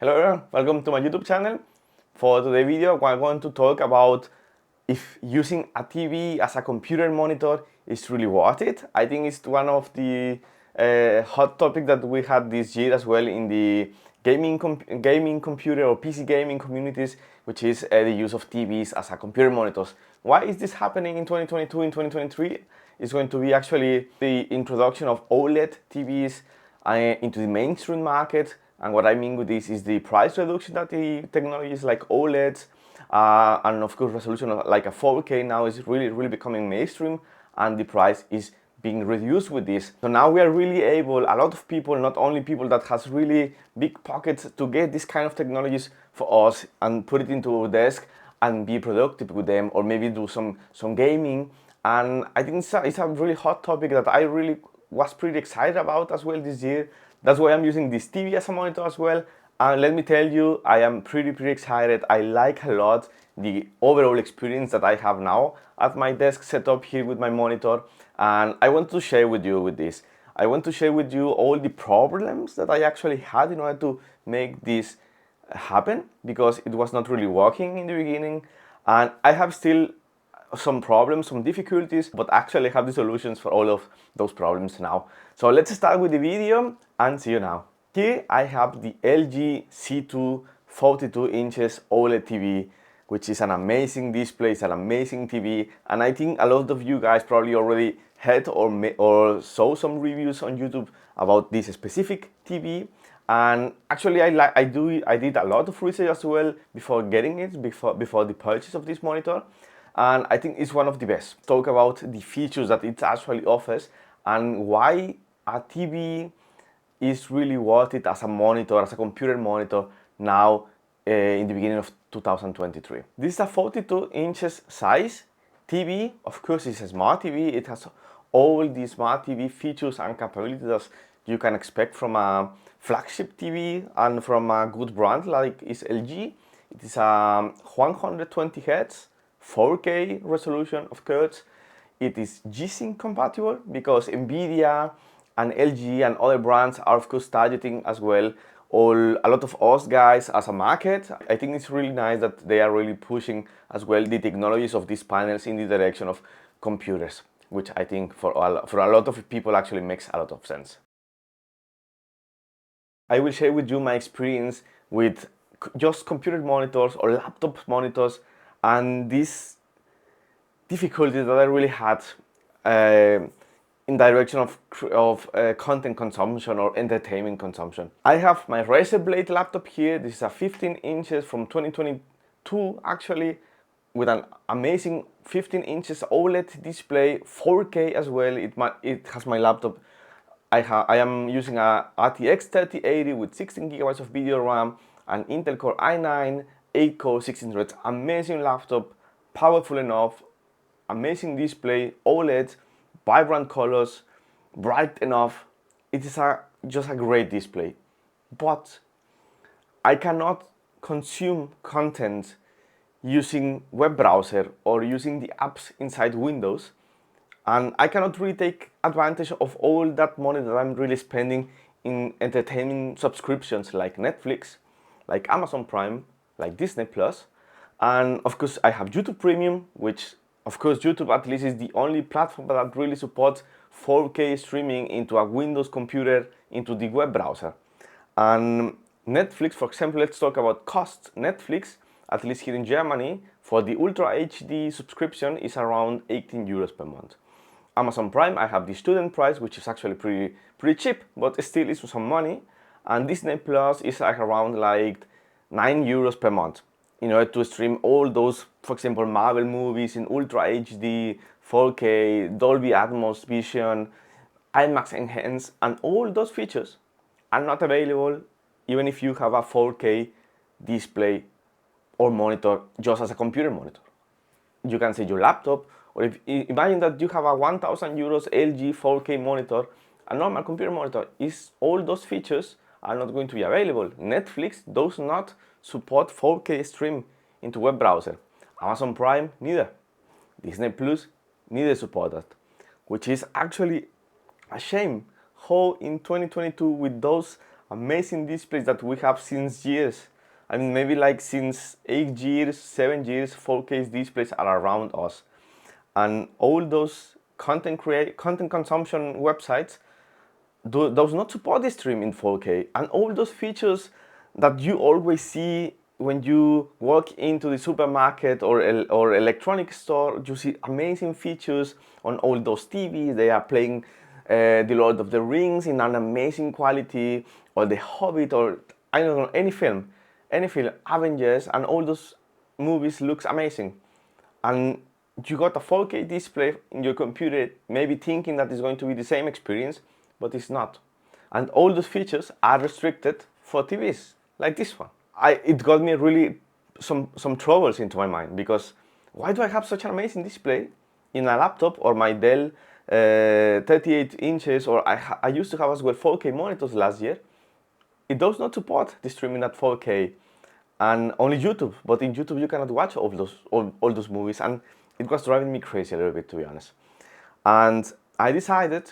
Hello everyone, welcome to my YouTube channel. For today's video, we're going to talk about if using a TV as a computer monitor is really worth it. I think it's one of the hot topics that we had this year as well in the gaming computer or PC gaming communities, which is the use of TVs as a computer monitors. Why is this happening in 2022, in 2023? It's going to be actually the introduction of OLED TVs into the mainstream market. And what I mean with this is the price reduction that the technologies like OLEDs and of course resolution of like a 4K now is really becoming mainstream, and the price is being reduced with this. So now we are really able, a lot of people, not only people that has really big pockets, to get this kind of technologies for us and put it into our desk and be productive with them, or maybe do some gaming. And I think it's a really hot topic that I really was pretty excited about as well this year. That's why I'm using this TV as a monitor as well. And let me tell you, I am pretty excited. I like a lot the overall experience that I have now at my desk set up here with my monitor. And I want to share with you with this. I want to share with you all the problems that I actually had in order to make this happen, because it was not really working in the beginning. And I have still some problems, some difficulties, but actually have the solutions for all of those problems now. So let's start with the video and see you now. Here I have the LG C2 42 inches OLED TV, which is an amazing display, it's an amazing TV, and I think a lot of you guys probably already had or saw some reviews on YouTube about this specific TV. And actually I did a lot of research as well before getting it, before the purchase of this monitor. And I think it's one of the best. Talk about the features that it actually offers and why a TV is really worth it as a monitor, as a computer monitor now in the beginning of 2023. This is a 42 inches size TV. Of course, it's a smart TV. It has all the smart TV features and capabilities you can expect from a flagship TV and from a good brand like is LG. It is a 120 Hz 4K resolution, of course. It is G-Sync compatible because Nvidia and LG and other brands are of course targeting as well a lot of us guys as a market. I think it's really nice that they are really pushing as well the technologies of these panels in the direction of computers, which I think for a lot of people actually makes a lot of sense. I will share with you my experience with just computer monitors or laptop monitors and these difficulties that I really had in direction of content consumption or entertainment consumption. I have my Razer Blade laptop here. This is a 15 inches from 2022 actually, with an amazing 15 inches OLED display, 4K as well. It has my laptop. I am using a RTX 3080 with 16 gigabytes of video RAM, an Intel Core i9, 8-core 1600. Amazing laptop, powerful enough, amazing display, OLED, vibrant colors, bright enough. It is just a great display. But I cannot consume content using web browser or using the apps inside Windows, and I cannot really take advantage of all that money that I'm really spending in entertainment subscriptions like Netflix, like Amazon Prime, like Disney Plus, and of course I have YouTube Premium, which of course YouTube at least is the only platform that really supports 4K streaming into a Windows computer into the web browser. And Netflix, for example, let's talk about costs. Netflix, at least here in Germany, for the Ultra HD subscription is around 18 euros per month. Amazon Prime, I have the student price, which is actually pretty cheap, but still is some money. And Disney Plus is like around like 9 euros per month in order to stream all those, for example, Marvel movies in Ultra HD, 4K, Dolby Atmos Vision, IMAX Enhanced, and all those features are not available even if you have a 4K display or monitor just as a computer monitor. You can say your laptop, or imagine that you have a 1000 euros LG 4K monitor, a normal computer monitor, all those features are not going to be available. Netflix does not support 4K stream into web browser. Amazon Prime, neither. Disney Plus, neither support that, which is actually a shame how in 2022 with those amazing displays that we have since years. I mean, maybe like since 8 years, 7 years, 4K displays are around us. And all those content consumption websites does not support the stream in 4K. And all those features that you always see when you walk into the supermarket or electronic store, you see amazing features on all those TVs. They are playing The Lord of the Rings in an amazing quality, or The Hobbit, or I don't know, any film, Avengers, and all those movies looks amazing. And you got a 4K display in your computer, maybe thinking that it's going to be the same experience, but it's not. And all those features are restricted for TVs like this one. It got me really some troubles into my mind, because why do I have such an amazing display in a laptop or my Dell 38 inches, or I used to have as well 4K monitors last year. It does not support the streaming at 4K, and only YouTube. But in YouTube you cannot watch all those movies, and it was driving me crazy a little bit, to be honest. And I decided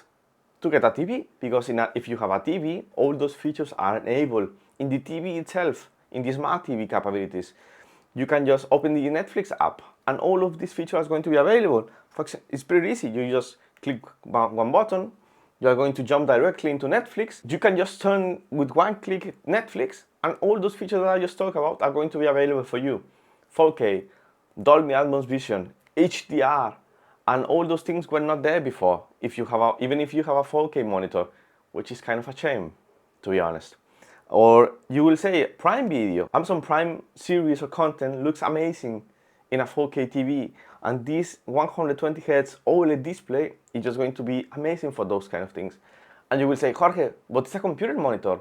to get a TV, because if you have a TV, all those features are enabled in the TV itself, in the smart TV capabilities. You can just open the Netflix app, and all of these features are going to be available. For example, it's pretty easy. You just click one button, you are going to jump directly into Netflix. You can just turn with one click Netflix, and all those features that I just talked about are going to be available for you. 4K, Dolby Atmos Vision, HDR, and all those things were not there before. Even if you have a 4K monitor, which is kind of a shame, to be honest. Or you will say Prime Video, Amazon Prime series or content looks amazing in a 4K TV, and this 120 Hz OLED display is just going to be amazing for those kind of things. And you will say, Jorge, but it's a computer monitor.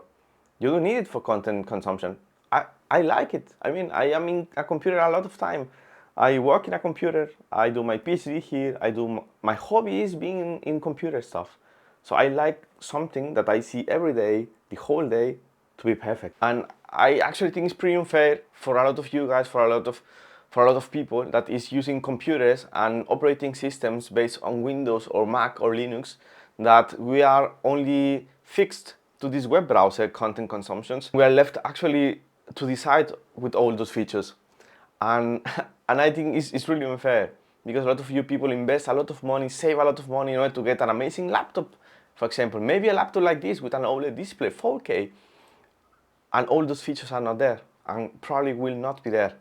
You don't need it for content consumption. I like it. I mean, I am in a computer a lot of time. I work in a computer. I do my PhD here. My hobby is being in computer stuff. So I like something that I see every day, the whole day, to be perfect. And I actually think it's pretty unfair for a lot of you guys, for a lot of people that is using computers and operating systems based on Windows or Mac or Linux, that we are only fixed to this web browser content consumptions. We are left actually to decide with all those features. And I think it's really unfair, because a lot of you people invest a lot of money, save a lot of money in order to get an amazing laptop. For example, maybe a laptop like this with an OLED display, 4K, and all those features are not there, and probably will not be there.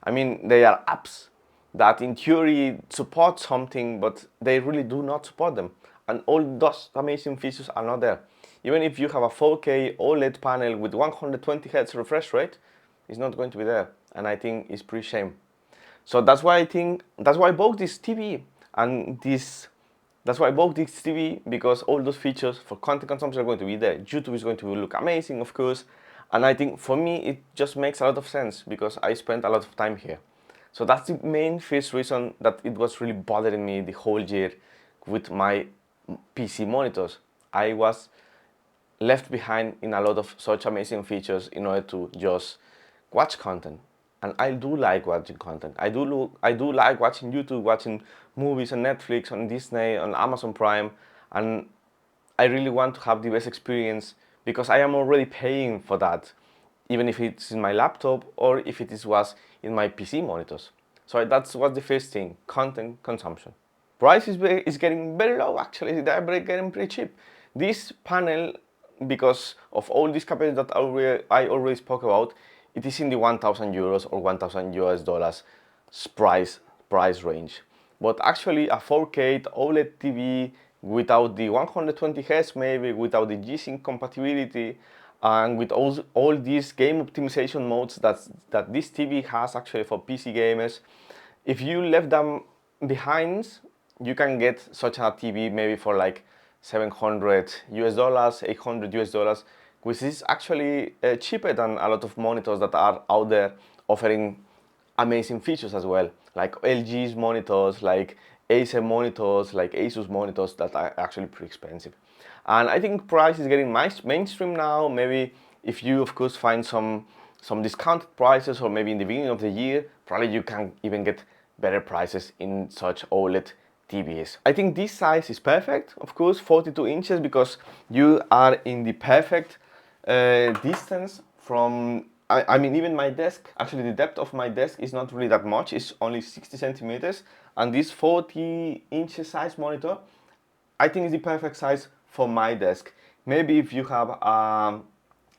I mean, there are apps that in theory support something, but they really do not support them. And all those amazing features are not there. Even if you have a 4K OLED panel with 120 Hz refresh rate, it's not going to be there. And I think it's pretty shame. So that's why I bought this TV, because all those features for content consumption are going to be there. YouTube is going to look amazing, of course. And I think for me, it just makes a lot of sense, because I spent a lot of time here. So that's the main first reason that it was really bothering me the whole year with my PC monitors. I was left behind in a lot of such amazing features in order to just watch content. And I do like watching content. I do like watching YouTube, watching movies on Netflix, on Disney, on Amazon Prime, and I really want to have the best experience, because I am already paying for that, even if it's in my laptop or if was in my PC monitors. So that's what's the first thing: content consumption. Price is getting very low, actually. They're getting pretty cheap. This panel, because of all these capabilities that I already spoke about, it is in the 1,000 euros or 1,000 US dollars price range. But actually a 4K OLED TV without the 120 Hz, maybe without the G-Sync compatibility, and with all these game optimization modes that this TV has actually for PC gamers, if you left them behind, you can get such a TV maybe for like 700 US dollars, 800 US dollars, which is actually cheaper than a lot of monitors that are out there offering amazing features as well, like LG's monitors, like Acer monitors, like Asus monitors that are actually pretty expensive. And I think price is getting mainstream now. Maybe if you of course find some discounted prices, or maybe in the beginning of the year, probably you can even get better prices in such OLED TVs. I think this size is perfect, of course, 42 inches, because you are in the perfect distance from, I mean, even my desk, actually the depth of my desk is not really that much, it's only 60 centimeters. And this 40-inch size monitor, I think is the perfect size for my desk. Maybe if you have a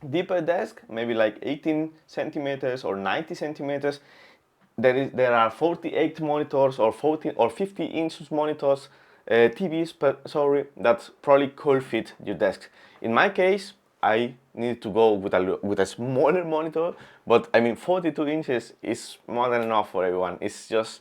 deeper desk, maybe like 18 centimeters or 90 centimeters, there are 48 monitors or 40 or 50-inch monitors, TVs, sorry, that probably could fit your desk. In my case, I need to go with a smaller monitor, but I mean 42 inches is more than enough for everyone. It's just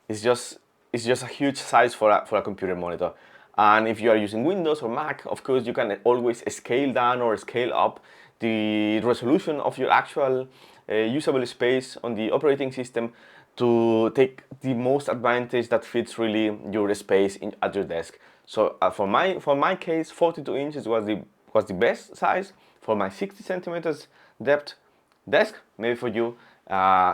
it's just a huge size for a computer monitor. And if you are using Windows or Mac, of course you can always scale down or scale up the resolution of your actual usable space on the operating system to take the most advantage that fits really your space at your desk. So for my case, 42 inches was the best size for my 60 centimeters depth desk. Maybe for you,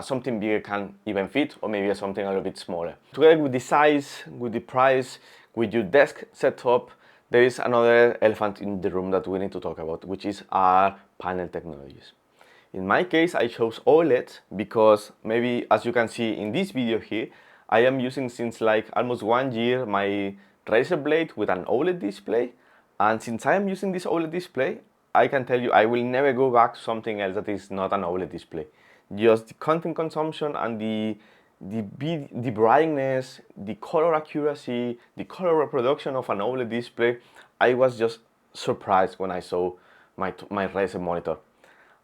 something bigger can even fit, or maybe something a little bit smaller. Together with the size, with the price, with your desk setup, there is another elephant in the room that we need to talk about, which is our panel technologies. In my case, I chose OLED because maybe, as you can see in this video here, I am using since like almost 1 year my razor blade with an OLED display. And since I am using this OLED display, I can tell you I will never go back to something else that is not an OLED display. Just the content consumption and the brightness, the color accuracy, the color reproduction of an OLED display, I was just surprised when I saw my Razer monitor.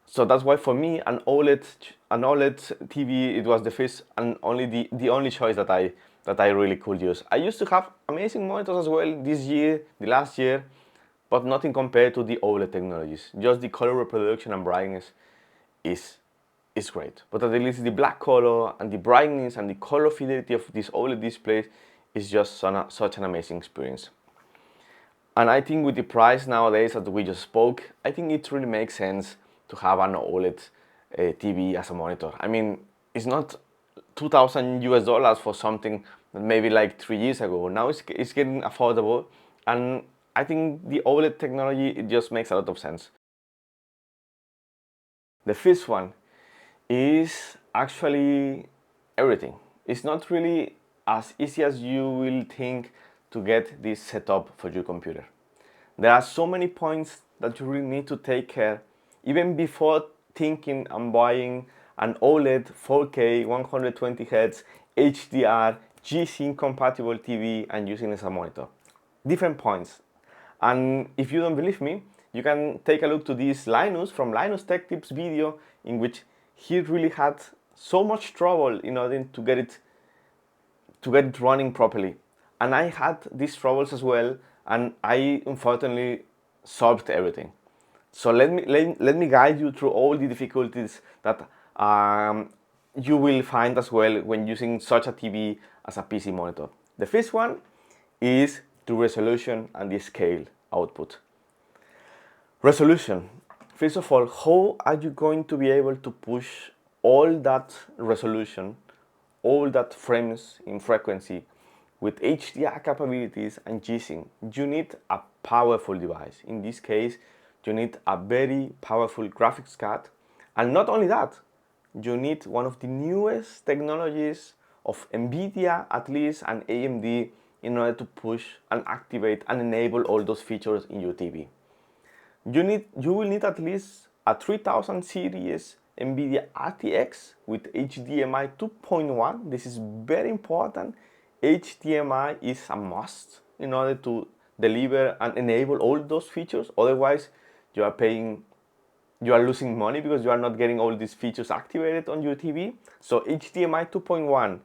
So that's why for me an OLED TV, it was the first and only the only choice that I really could use. I used to have amazing monitors as well the last year, but nothing compared to the OLED technologies. Just the color reproduction and brightness is great. But at least the black color and the brightness and the color fidelity of these OLED displays is just such an amazing experience. And I think with the price nowadays that we just spoke, I think it really makes sense to have an OLED TV as a monitor. I mean, it's not $2,000 for something that maybe like 3 years ago. Now it's getting affordable, and I think the OLED technology, it just makes a lot of sense. The first one is actually everything. It's not really as easy as you will think to get this set up for your computer. There are so many points that you really need to take care even before thinking and buying an OLED 4K 120Hz HDR G-Sync compatible TV and using it as a monitor. Different points. And if you don't believe me, you can take a look to this Linus from Linus Tech Tips video, in which he really had so much trouble in order to get it running properly. And I had these troubles as well, and I unfortunately solved everything. So let me guide you through all the difficulties that you will find as well when using such a TV as a PC monitor. The first one is the resolution and the scale output. Resolution. First of all, how are you going to be able to push all that resolution, all that frames in frequency with HDR capabilities and G-Sync? You need a powerful device. In this case, you need a very powerful graphics card. And not only that, you need one of the newest technologies of NVIDIA, at least, and AMD in order to push and activate and enable all those features in your TV. You will need at least a 3000 series NVIDIA RTX with HDMI 2.1. This is very important. HDMI is a must in order to deliver and enable all those features. Otherwise, you are losing money because you are not getting all these features activated on your TV. So HDMI 2.1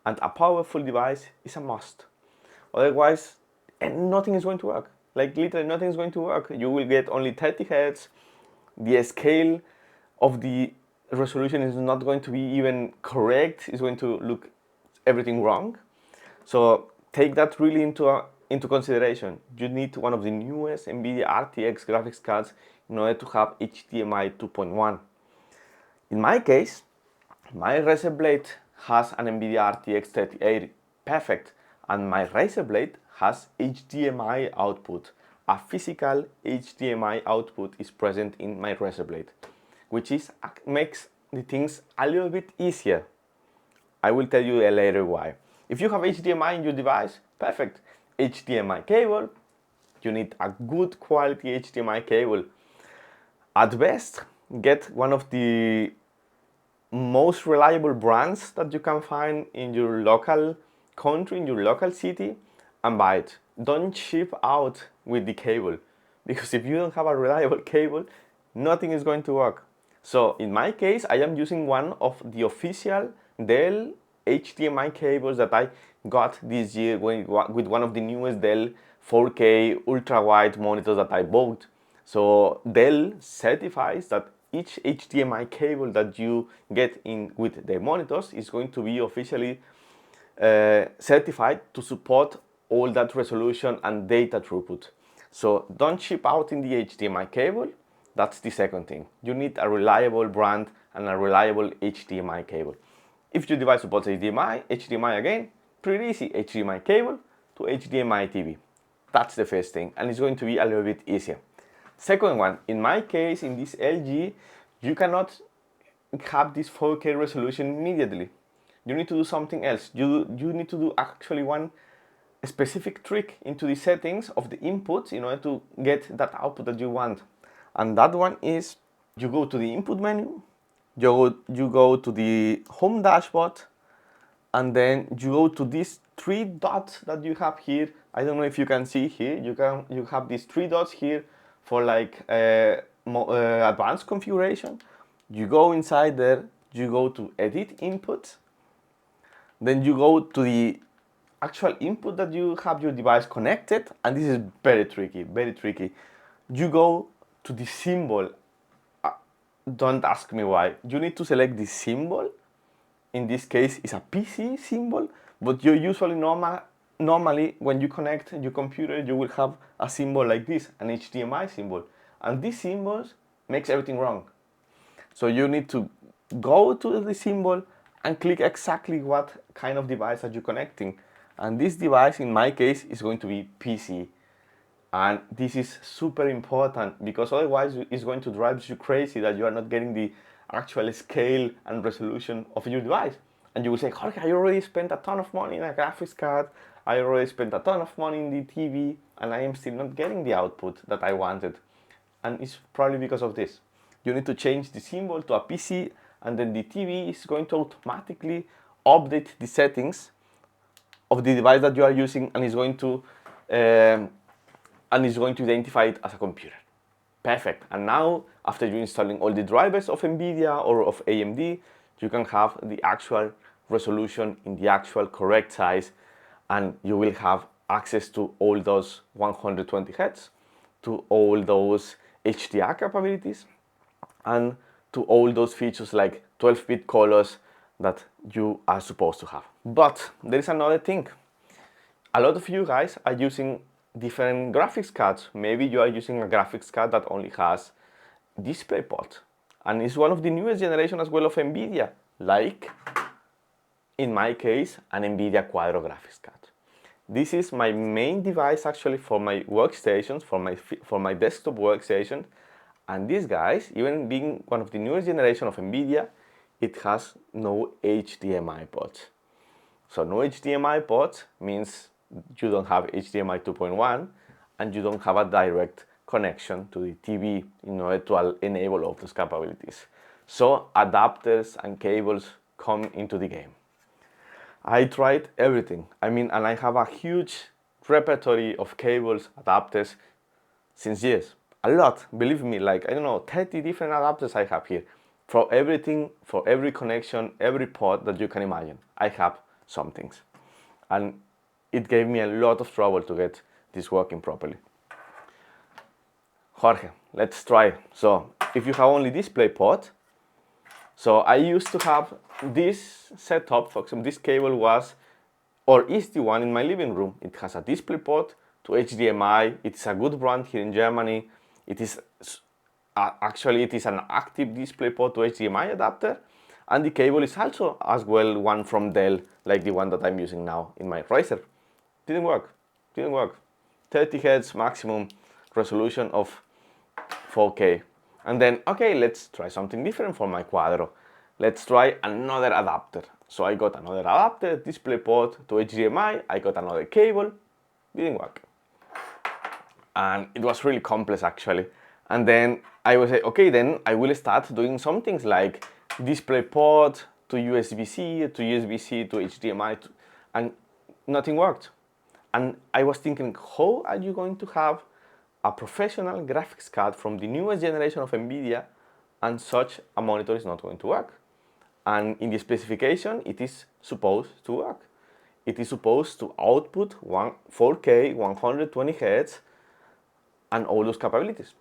and a powerful device is a must. Otherwise, nothing is going to work. Like literally nothing is going to work. You will get only 30 Hz. The scale of the resolution is not going to be even correct. It's going to look everything wrong. So take that really into consideration. You need one of the newest NVIDIA RTX graphics cards in order to have HDMI 2.1. In my case, my Razer Blade has an NVIDIA RTX 3080, perfect, and my Razer Blade has HDMI output, a physical HDMI output is present in my razor blade, which makes the things a little bit easier. I will tell you later why. If you have HDMI in your device, perfect. HDMI cable, you need a good quality HDMI cable. At best, get one of the most reliable brands that you can find in your local country, in your local city, and buy it. Don't ship out with the cable, because if you don't have a reliable cable, nothing is going to work. So in my case, I am using one of the official Dell HDMI cables that I got this year with one of the newest Dell 4K ultra wide monitors that I bought. So Dell certifies that each HDMI cable that you get in with the monitors is going to be officially certified to support all that resolution and data throughput. So don't ship out in the HDMI cable. That's the second thing. You need a reliable brand and a reliable HDMI cable. If your device supports HDMI again, pretty easy, HDMI cable to HDMI TV. That's the first thing, and it's going to be a little bit easier. Second one, in my case, in this LG, you cannot have this 4K resolution immediately. You need to do something else. You need to do actually one specific trick into the settings of the inputs in order to get that output that you want. And that one is, you go to the input menu, you go to the home dashboard, and then you go to these three dots that you have here. I don't know if you can see here. You have these three dots here for like advanced configuration. You go inside there, you go to edit input, then you go to the actual input that you have your device connected, and this is very tricky, very tricky. You go to the symbol. Don't ask me why. You need to select the symbol. In this case, it's a PC symbol, but you usually normally when you connect your computer, you will have a symbol like this, an HDMI symbol, and these symbols makes everything wrong. So you need to go to the symbol and click exactly what kind of device are you connecting. And this device, in my case, is going to be PC. And this is super important, because otherwise it's going to drive you crazy that you are not getting the actual scale and resolution of your device. And you will say, Jorge, I already spent a ton of money in a graphics card, I already spent a ton of money in the TV, and I am still not getting the output that I wanted. And it's probably because of this. You need to change the symbol to a PC, and then the TV is going to automatically update the settings of the device that you are using, and is going to identify it as a computer. Perfect. And now, after you installing all the drivers of NVIDIA or of AMD, you can have the actual resolution in the actual correct size, and you will have access to all those 120 Hz, to all those HDR capabilities, and to all those features like 12-bit colors that you are supposed to have. But there is another thing. A lot of you guys are using different graphics cards. Maybe you are using a graphics card that only has DisplayPort, and it's one of the newest generation as well of NVIDIA, like in my case, an NVIDIA Quadro graphics card. This is my main device actually for my workstations, for my desktop workstation. And this, guys, even being one of the newest generation of NVIDIA, it has no HDMI ports. So no HDMI ports means you don't have HDMI 2.1, and you don't have a direct connection to the TV in order to enable all those capabilities. So adapters and cables come into the game. I tried everything. And I have a huge repertoire of cables, adapters, since years. A lot, believe me, like, I don't know, 30 different adapters I have here. For everything, for every connection, every port that you can imagine, I have some things. And it gave me a lot of trouble to get this working properly. Jorge, let's try. So if you have only DisplayPort, so I used to have this setup. For example, this cable was, or is the one in my living room. It has a DisplayPort to HDMI. It's a good brand here in Germany. It is actually it is an active DisplayPort to HDMI adapter, and the cable is also as well one from Dell, like the one that I'm using now in my Razer. Didn't work. 30 Hz maximum, resolution of 4K. And then, okay, let's try something different for my Quadro. Let's try another adapter. So I got another adapter, DisplayPort to HDMI. I got another cable, didn't work. And it was really complex actually. And then I was like, okay, then I will start doing some things like DisplayPort to USB-C, to USB-C to HDMI, and nothing worked. And I was thinking, how are you going to have a professional graphics card from the newest generation of NVIDIA and such a monitor is not going to work? And in the specification, it is supposed to work. It is supposed to output 4K, 120 Hz, and all those capabilities.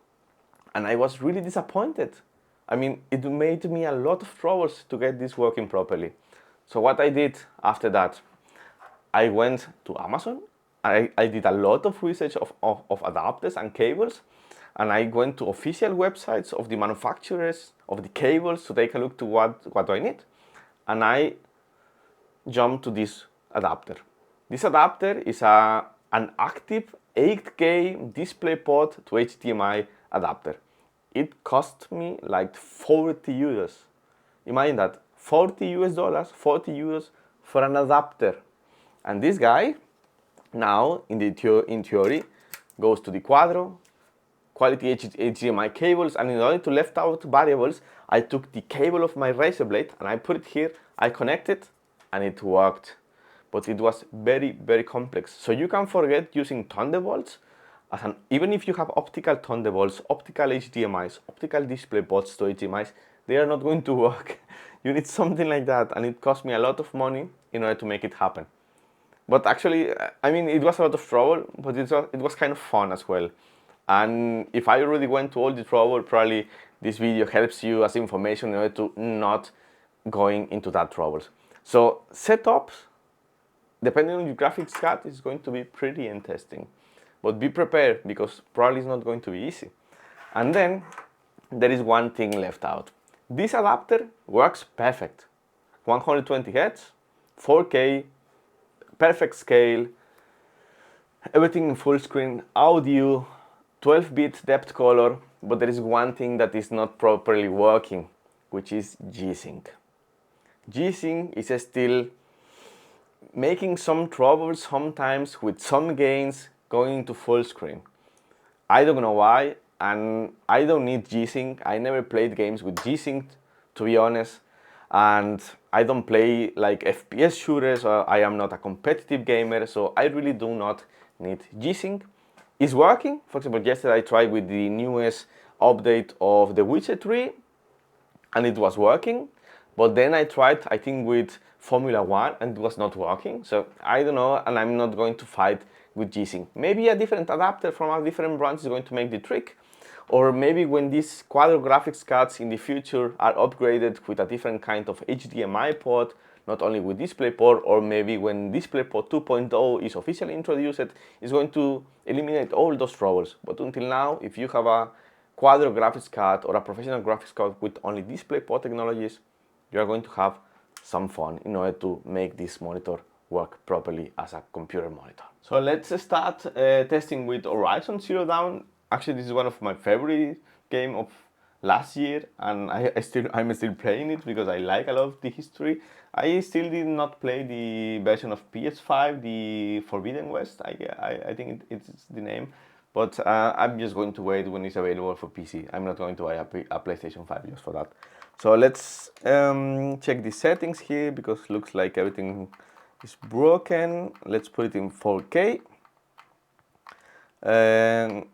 And I was really disappointed. I mean, it made me a lot of troubles to get this working properly. So what I did after that, I went to Amazon. I did a lot of research of adapters and cables, and I went to official websites of the manufacturers of the cables to take a look to what do I need. And I jumped to this adapter. This adapter is an active 8K DisplayPort to HDMI adapter. It cost me like 40 euros. Imagine that, 40 US dollars, 40 euros for an adapter. And this guy, now in theory, goes to the Quadro, quality HDMI cables, and in order to left out variables, I took the cable of my razor blade and I put it here, I connected, and it worked. But it was very, very complex. So you can forget using Thunderbolts, even if you have optical Thunderbolts, optical HDMIs, optical DisplayPorts to HDMIs, they are not going to work. You need something like that, and it cost me a lot of money in order to make it happen. But actually, I mean, it was a lot of trouble, but it was kind of fun as well. And if I already went to all the trouble, probably this video helps you as information in order to not going into that troubles. So setups, depending on your graphics card, is going to be pretty interesting. But be prepared, because probably it's not going to be easy. And then there is one thing left out. This adapter works perfect. 120 Hz, 4K, perfect scale, everything in full screen, audio, 12-bit depth color, but there is one thing that is not properly working, which is G-Sync. G-Sync is still making some trouble sometimes with some games going into full screen. I don't know why, and I don't need G-Sync. I never played games with G-Sync, to be honest, and I don't play like FPS shooters, or I am not a competitive gamer, so I really do not need G-Sync. It's working. For example, yesterday I tried with the newest update of The Witcher 3, and it was working. But then I tried, I think, with Formula 1, and it was not working. So I don't know, and I'm not going to fight with G-Sync. Maybe a different adapter from a different brand is going to make the trick. Or maybe when these Quadro graphics cards in the future are upgraded with a different kind of HDMI port, not only with DisplayPort, or maybe when DisplayPort 2.0 is officially introduced, it's going to eliminate all those troubles. But until now, if you have a Quadro graphics card or a professional graphics card with only DisplayPort technologies, you are going to have some fun in order to make this monitor work properly as a computer monitor. So let's start testing with Horizon Zero Dawn. Actually, this is one of my favorite games of last year, and I'm still playing it because I like a lot of the history. I still did not play the version of PS5, the Forbidden West. I think it's the name, but I'm just going to wait when it's available for PC. I'm not going to buy a PlayStation 5 just for that. So let's check the settings here, because it looks like everything is broken. Let's put it in 4K. And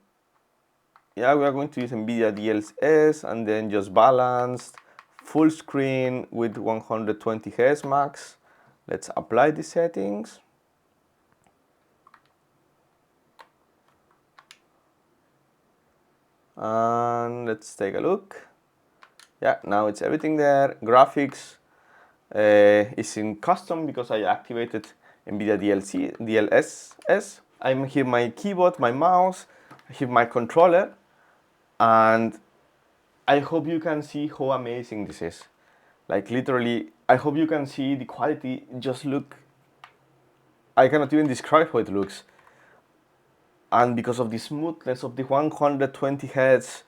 yeah, we are going to use NVIDIA DLSS, and then just balanced, full screen with 120 Hz max. Let's apply the settings. And let's take a look. Yeah, now it's everything there. Graphics is in custom because I activated NVIDIA DLSS. I'm here my keyboard, my mouse, here my controller, and I hope you can see how amazing this is. Like literally, I hope you can see the quality. Just look, I cannot even describe how it looks. and because of the smoothness of the 120 Hz,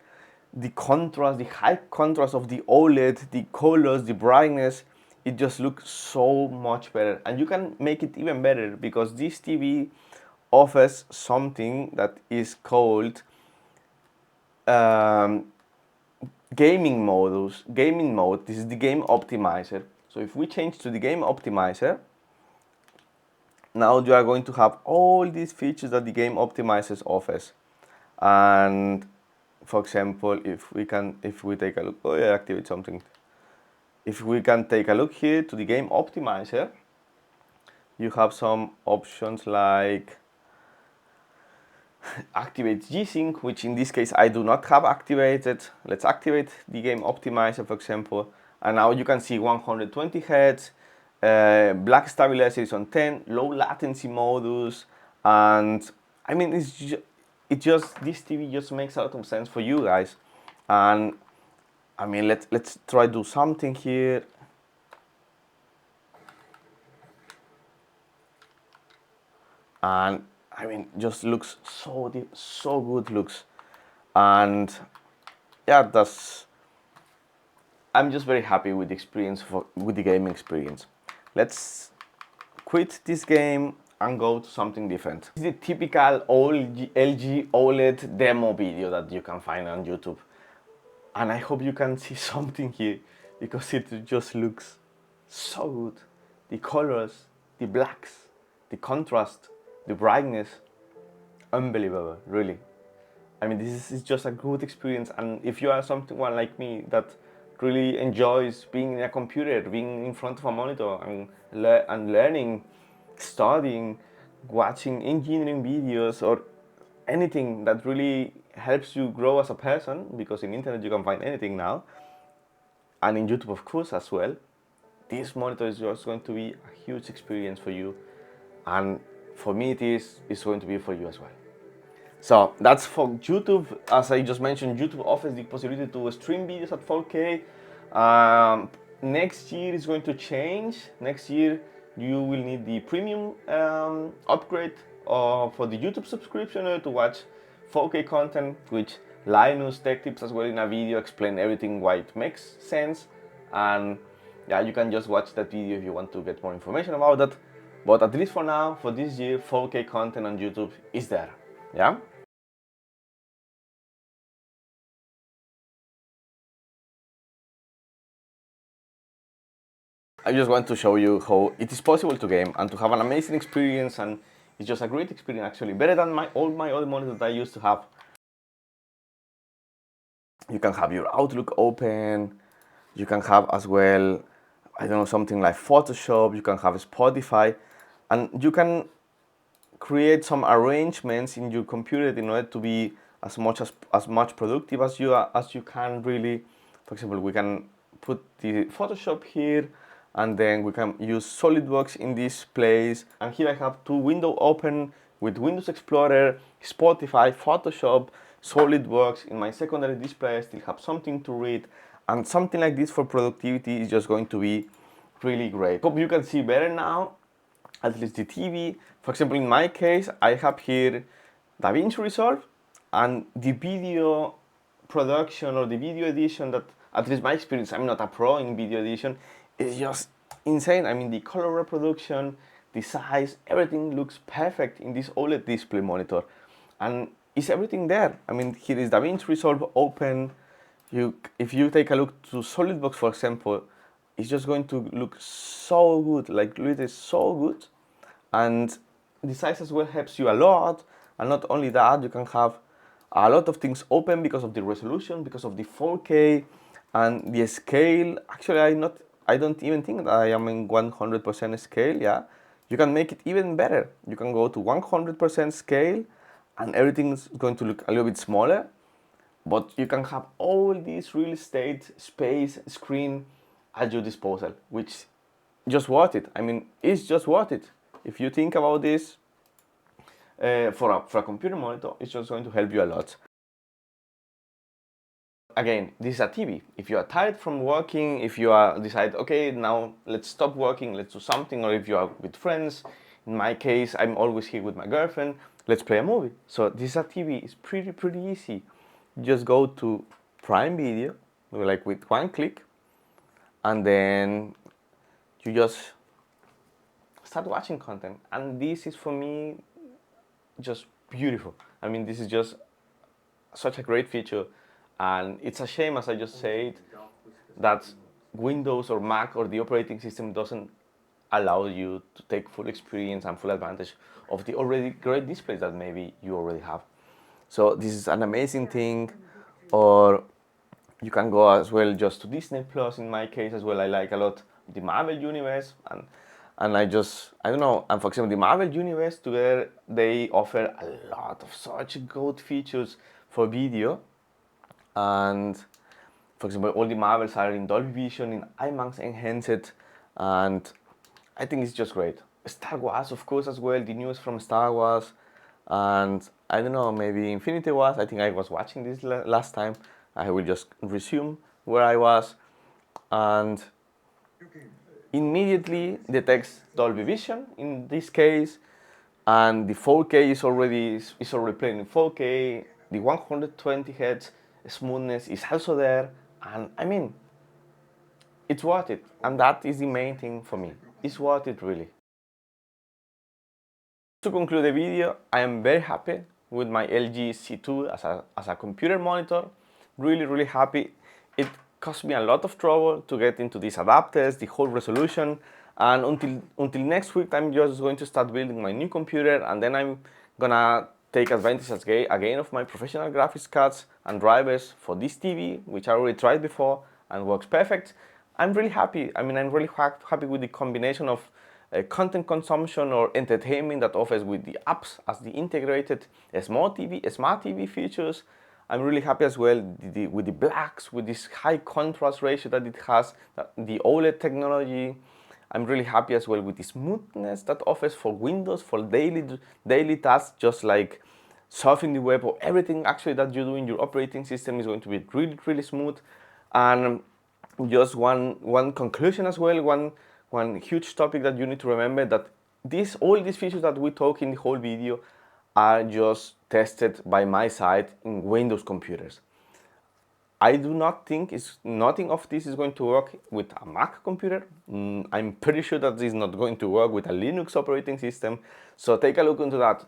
the contrast, the high contrast of the OLED, the colors, the brightness, it just looks so much better. And you can make it even better because this TV offers something that is called um, gaming mode. This is the game optimizer. So if we change to the game optimizer, now you are going to have all these features that the game optimizers offers. And for example, if we take a look, oh yeah, activate something. If we can take a look here to the game optimizer, you have some options like activate G-Sync, which in this case I do not have activated. Let's activate the game optimizer, for example, and now you can see 120 Hz, black stabilizer is on 10, low latency modus, and I mean this TV just makes a lot of sense for you guys. And I mean let's try to do something here. And I mean just looks so good looks. And yeah, I'm just very happy with the experience with the gaming experience. Let's quit this game and go to something different. This is the typical LG OLED demo video that you can find on YouTube. And I hope you can see something here because it just looks so good. The colors, the blacks, the contrast, the brightness, unbelievable, really. I mean, this is just a good experience, and if you are someone like me that really enjoys being in a computer, being in front of a monitor, and learning, studying, watching engineering videos, or anything that really helps you grow as a person, because in internet you can find anything now, and in YouTube of course as well, this monitor is just going to be a huge experience for you, and for me it's going to be for you as well. So that's for YouTube. As I just mentioned, YouTube offers the possibility to stream videos at 4K. Next year is going to change. Next year you will need the premium upgrade for the YouTube subscription to watch 4K content, which Linus tech tips as well in a video explain everything why it makes sense. And yeah, you can just watch that video if you want to get more information about that. But at least for now, for this year, 4K content on YouTube is there. Yeah. I just want to show you how it is possible to game and to have an amazing experience, and it's just a great experience actually, better than all my other monitors that I used to have. You can have your Outlook open, you can have as well, I don't know, something like Photoshop, you can have Spotify, and you can create some arrangements in your computer in order to be as much productive as you can really. For example, we can put the Photoshop here, and then we can use SolidWorks in this place. And here I have two windows open with Windows Explorer, Spotify, Photoshop, SolidWorks. In my secondary display I still have something to read, and something like this for productivity is just going to be really great. Hope you can see better now, at least the TV. For example, in my case, I have here DaVinci Resolve, and the video production or the video edition, that at least my experience, I'm not a pro in video edition, is just insane. I mean, the color reproduction, the size, everything looks perfect in this OLED display monitor, and is everything there. I mean, here is DaVinci Resolve open. If you take a look to SolidWorks, for example, it's just going to look so good, like literally so good. And the size as well helps you a lot. And not only that, you can have a lot of things open because of the resolution, because of the 4K and the scale. Actually, I don't even think that I am in 100% scale. Yeah, you can make it even better. You can go to 100% scale, and everything's going to look a little bit smaller. But you can have all this real estate, space, screen at your disposal, which just worth it. I mean, it's just worth it. If you think about this, for a computer monitor, it's just going to help you a lot. Again, this is a TV. If you are tired from working, if you are decide, okay, now let's stop working, let's do something, or if you are with friends, in my case, I'm always here with my girlfriend, let's play a movie. So this is a TV. It's pretty easy. Just go to Prime Video, like with one click, and then you just start watching content. And this is for me just beautiful. I mean, this is just such a great feature, and it's a shame, as I just said, that Windows or Mac or the operating system doesn't allow you to take full experience and full advantage of the already great displays that maybe you already have. So this is an amazing thing. Or you can go as well just to Disney Plus. In my case as well, I like a lot the Marvel universe, and I don't know. And for example, the Marvel universe together, they offer a lot of such good features for video. And for example, all the Marvels are in Dolby Vision, in IMAX enhanced, and I think it's just great. Star Wars, of course, as well. The news from Star Wars, and I don't know, maybe Infinity Wars. I think I was watching this last time. I will just resume where I was, and immediately detects Dolby Vision in this case, and the 4K is already playing in 4K. The 120 Hz smoothness is also there, and I mean, it's worth it, and that is the main thing for me. It's worth it, really. To conclude the video, I am very happy with my LG C2 as a computer monitor. Really happy. It cost me a lot of trouble to get into these adapters, the whole resolution, and until next week I'm just going to start building my new computer, and then I'm gonna take advantage again of my professional graphics cards and drivers for this TV, which I already tried before and works perfect. I'm really happy. I mean, I'm really happy with the combination of content consumption or entertainment that offers with the apps as the integrated smart TV features. I'm really happy as well with the blacks, with this high contrast ratio that it has, the OLED technology. I'm really happy as well with the smoothness that offers for Windows, for daily tasks, just like surfing the web, or everything actually that you do in your operating system is going to be really smooth. And just one conclusion as well, one huge topic that you need to remember, that all these features that we talk in the whole video are just tested by my side in Windows computers. I do not think nothing of this is going to work with a Mac computer. I'm pretty sure that this is not going to work with a Linux operating system. So take a look into that.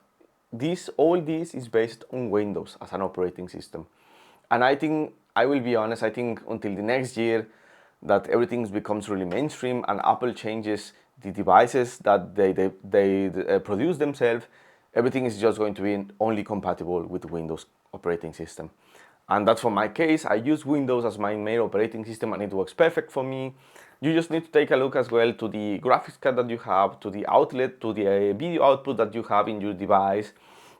All this is based on Windows as an operating system. And I think, I will be honest, I think until the next year that everything becomes really mainstream and Apple changes the devices that they produce themselves, everything is just going to be only compatible with Windows operating system. And that's for my case. I use Windows as my main operating system and it works perfect for me. You just need to take a look as well to the graphics card that you have, to the outlet, to the video output that you have in your device.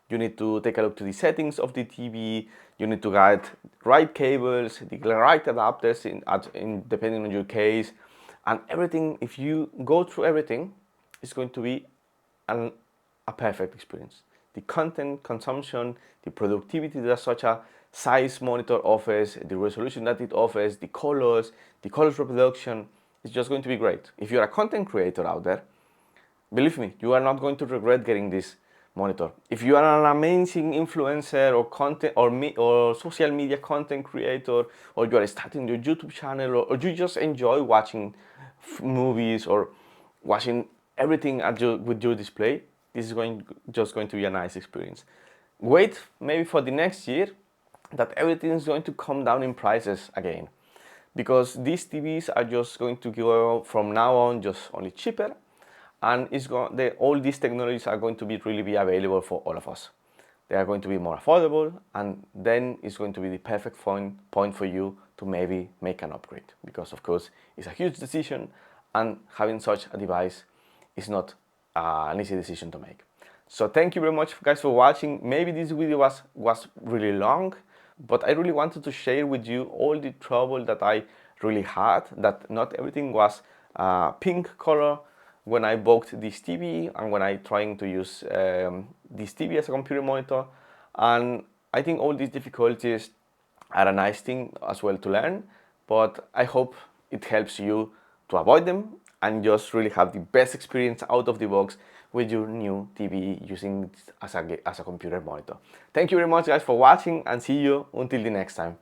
You need to take a look to the settings of the TV. You need to get right cables, the right adapters depending on your case. And everything, if you go through everything, it's going to be a perfect experience. The content consumption, the productivity that such a size monitor offers, the resolution that it offers, the colors reproduction, is just going to be great. If you're a content creator out there, believe me, you are not going to regret getting this monitor. If you are an amazing influencer or content or social media content creator, or you are starting your YouTube channel, or you just enjoy watching movies or watching everything with your display, this is just going to be a nice experience. Wait maybe for the next year that everything is going to come down in prices again, because these TVs are just going to go from now on just only cheaper, and all these technologies are going to be available for all of us. They are going to be more affordable, and then it's going to be the perfect point for you to maybe make an upgrade, because of course it's a huge decision, and having such a device is not an easy decision to make. So thank you very much, guys, for watching. Maybe this video was really long, but I really wanted to share with you all the trouble that I really had, that not everything was pink color when I bought this TV and when I trying to use this TV as a computer monitor. And I think all these difficulties are a nice thing as well to learn, but I hope it helps you to avoid them and just really have the best experience out of the box with your new TV using it as a computer monitor. Thank you very much guys for watching, and see you until the next time.